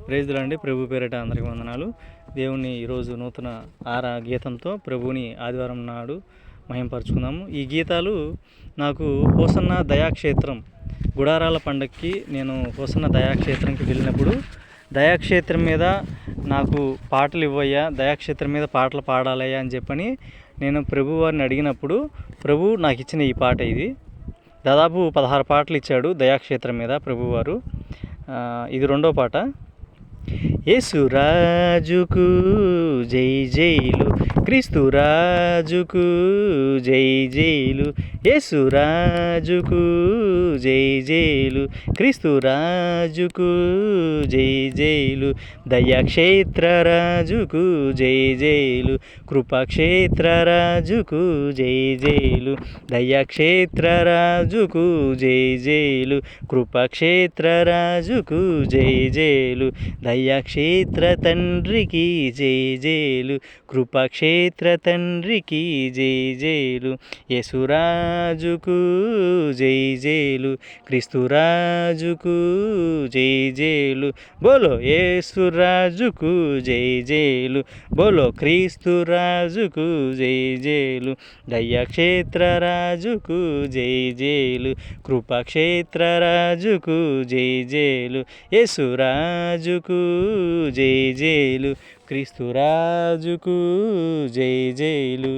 ప్రైజ్లాండి. ప్రభు పేరిట అందరికీ వందనాలు. దేవుని ఈరోజు నూతన గీతంతో ప్రభువుని ఆదివారం నాడు మహింపరచుకుందాము. ఈ గీతాలు నాకు హోసన్న దయాక్షేత్రం గుడారాల పండగకి నేను హోసన్న దయాక్షేత్రంకి వెళ్ళినప్పుడు దయాక్షేత్రం మీద నాకు పాటలు ఇవ్వయ్యా, దయాక్షేత్రం మీద పాటలు పాడాలయ్యా అని చెప్పని నేను ప్రభు వారిని అడిగినప్పుడు ప్రభు నాకు ఇచ్చిన ఈ పాట ఇది. దాదాపు 16 పాటలు ఇచ్చాడు దయాక్షేత్రం మీద ప్రభువారు. ఇది రెండో పాట. యేసురాజుకు జై జైలు, క్రీస్తురాజుకు జై జైలు, యేసురాజుకు జై జైలు, క్రీస్తురాజుకు జై జైలు, దయాక్షేత్రరాజుకు జై జైలు, కృపాక్షేత్రరాజుకు జై జైలు, దయాక్షేత్రరాజుకు జై జైలు, కృపాక్షేత్రరాజుకు జై జైలు, దయాక్షేత్ర తండ్రికి జై జైలు, కృపాక్షేత్ర తండ్రికి జై జైలు, యేసురాజుకు జై జైలు, క్రీస్తురాజుకు జై జైలు, బోలో యేసురాజుకు జై జైలు, బోలో క్రీస్తురాజుకు జై జైలు, దయాక్షేత్రరాజుకు జై జైలు, కృపాక్షేత్రరాజుకు జై జైలు, యేసురాజుకు జై జైలు, క్రీస్తురాజుకు జై జైలు.